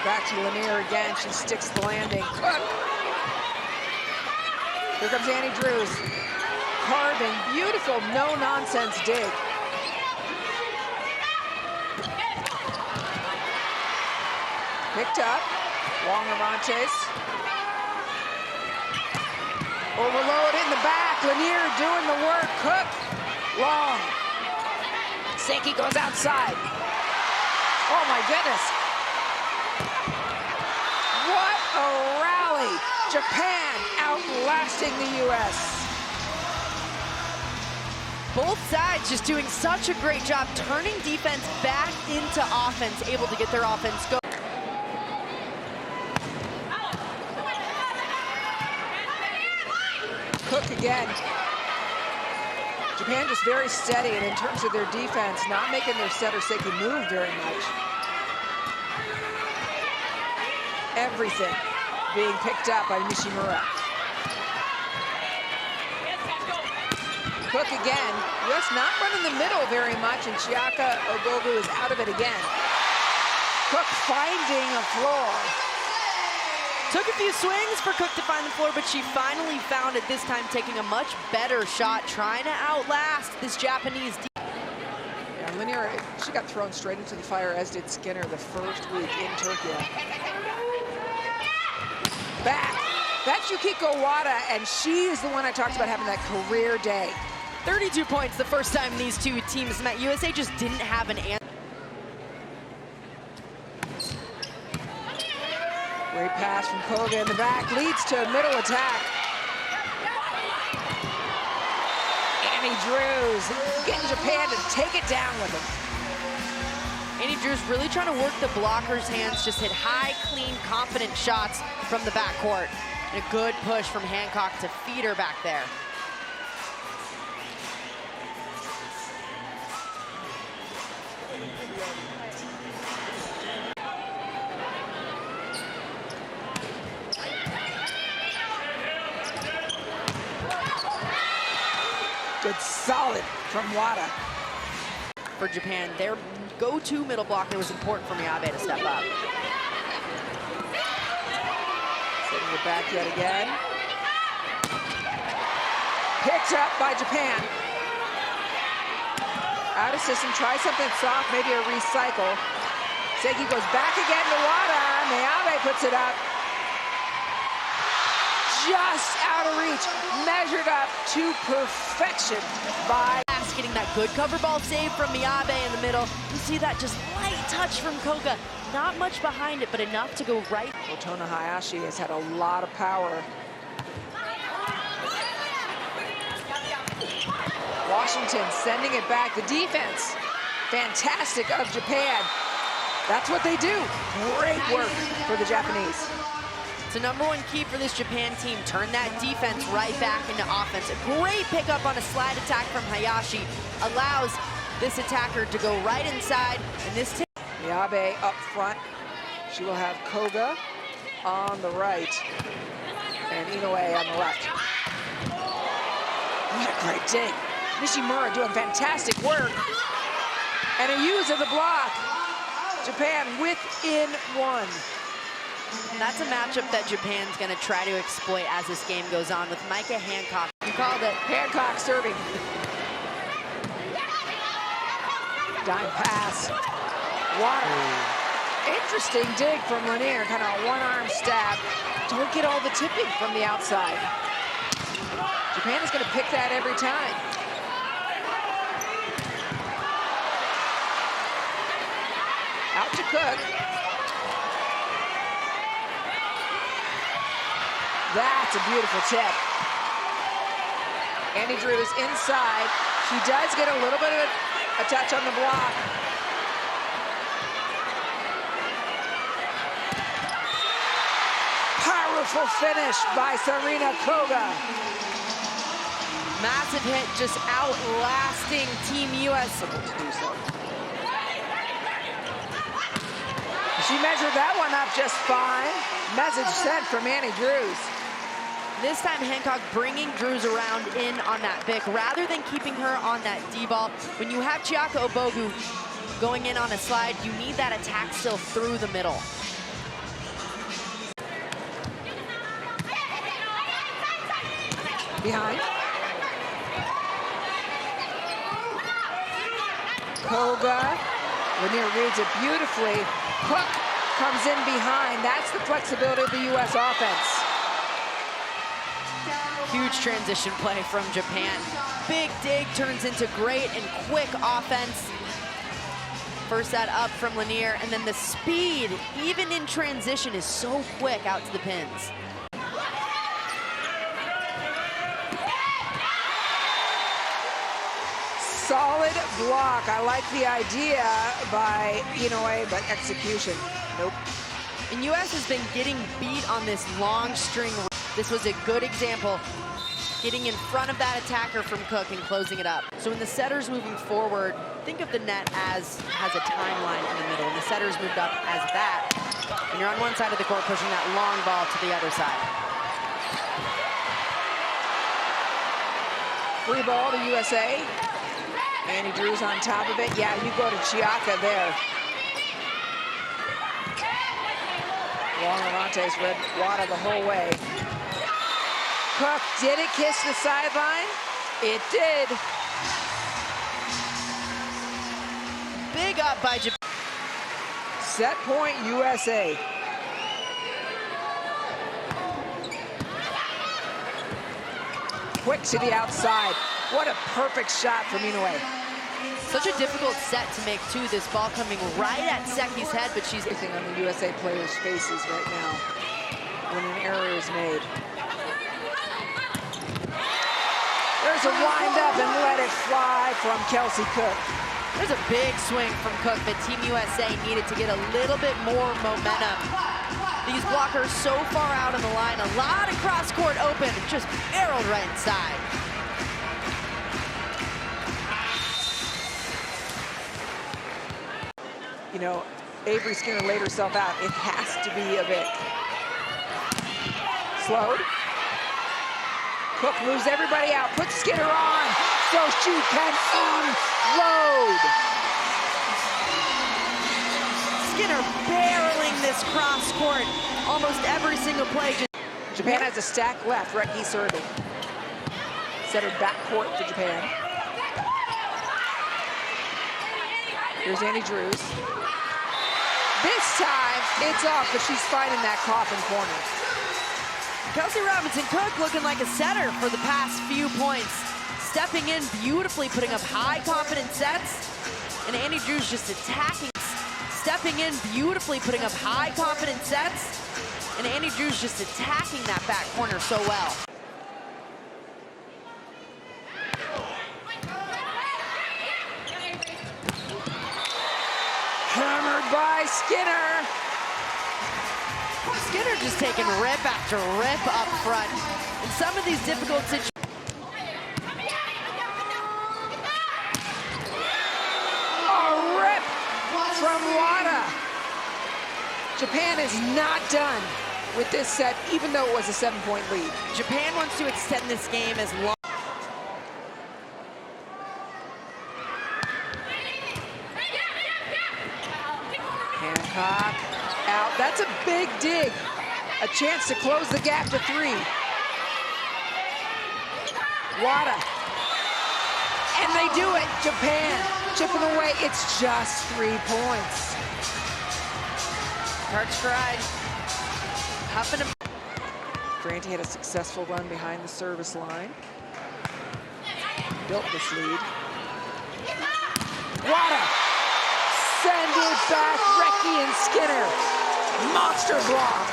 back to Lanier again. She sticks the landing. Cook. Here comes Annie Drews. Carving, beautiful, no-nonsense dig. Picked up. Long Arantes. Overload in the back. Lanier doing the work. Cook. Long. Sankey goes outside. Oh my goodness. What a rally. Japan outlasting the US. Both sides just doing such a great job turning defense back into offense, able to get their offense going. Cook again. Japan just very steady, and in terms of their defense, not making their setter Sankey move very much. Everything being picked up by Nishimura. Cook again. US not running the middle very much, and Chiaka Ogogu is out of it again. Cook finding a floor. Took a few swings for Cook to find the floor, but she finally found it this time, taking a much better shot, trying to outlast this Japanese defense. Yeah, Lanier, she got thrown straight into the fire, as did Skinner the first week in Turkey. Back. That's Yukiko Wada, and she is the one I talked about having that career day. 32 points the first time these two teams met. USA just didn't have an answer. Great pass from Koga in the back, leads to a middle attack. Annie Drews getting Japan to take it down with him. Annie Drews really trying to work the blockers' hands, just hit high, clean, confident shots from the backcourt. And a good push from Hancock to feed her back there. Good solid from Wada. For Japan, their go-to middle blocker was important for Miyabe to step up. Setting it back yet again. Picked up by Japan. Out of system, try something soft, maybe a recycle. Sankey goes back again to Wada. Miyabe puts it up. Just out of reach, measured up to perfection by... Getting that good cover ball save from Miyabe in the middle. You see that just light touch from Koga. Not much behind it, but enough to go right. Otona Hayashi has had a lot of power. Washington sending it back. The defense, fantastic of Japan. That's what they do. Great work for the Japanese. It's the #1 key for this Japan team. Turn that defense right back into offense. A great pickup on a slide attack from Hayashi. Allows this attacker to go right inside. And this Miyabe up front. She will have Koga on the right and Inoue on the left. What a great dig. Nishimura doing fantastic work. And a use of the block. Japan within one. That's a matchup that Japan's going to try to exploit as this game goes on with Micah Hancock. You called it. Hancock serving. Dime pass. Water. Interesting dig from Lanier. Kind of a one-arm stab. Don't get all the tipping from the outside. Japan is going to pick that every time. Out to Cook. That's a beautiful tip. Annie Drews inside. She does get a little bit of a touch on the block. Powerful finish by Sarina Koga. Massive hit, just outlasting Team US. She measured that one up just fine. Message sent from Annie Drews. This time Hancock bringing Drews around in on that pick rather than keeping her on that D-ball. When you have Chiaka Obogu going in on a slide, you need that attack still through the middle. Behind. Koga. Lanier reads it beautifully. Cook comes in behind. That's the flexibility of the U.S. offense. Huge transition play from Japan. Big dig turns into great and quick offense. First set up from Lanier, and then the speed, even in transition, is so quick out to the pins. Solid block. I like the idea by Inoue, but execution, nope. And U.S. has been getting beat on this long string. This was a good example, getting in front of that attacker from Cook and closing it up. So when the setter's moving forward, think of the net as has a timeline in the middle, and the setter's moved up as that. And you're on one side of the court pushing that long ball to the other side. Free ball to USA. Annie Drew's on top of it. Yeah, you go to Chiaka there. Long Arantes read Wada the whole way. Cook, did it kiss the sideline? It did. Big up by Japan. Set point USA. Quick to the outside. What a perfect shot from Inoue. Such a difficult set to make, too. This ball coming right at Seki's head, but she's... Everything on the USA players' faces right now when an error is made. There's a wind up and let it fly from Kelsey Cook. There's a big swing from Cook that Team USA needed to get a little bit more momentum. These blockers so far out on the line, a lot of cross-court open, just barreled right inside. You know, Avery Skinner laid herself out. It has to be a bit slowed. Cook moves everybody out, puts Skinner on, so she can unload. Skinner barreling this cross court almost every single play. Japan has a stack left, Reki serving. Setter backcourt for Japan. Here's Annie Drews. This time, it's off, but she's finding that coffin corner. Kelsey Robinson-Cook looking like a setter for the past few points. Stepping in beautifully, putting up high confidence sets. And Annie Drews just attacking. Stepping in beautifully, putting up high confidence sets. And Annie Drews just attacking that back corner so well. Hammered by Skinner. Skinner just taking rip after rip up front. In some of these difficult situations. A rip from Wada. Japan is not done with this set, even though it was a 7-point lead. Japan wants to extend this game as long. Hancock out. That's a big dig. A chance to close the gap to 3. Wada. And they do it. Japan chipping away. It's just 3 points. Hard stride. Huffing him. Grante had a successful run behind the service line. Built this lead. Wada. Send it back, Reki and Skinner. Monster block.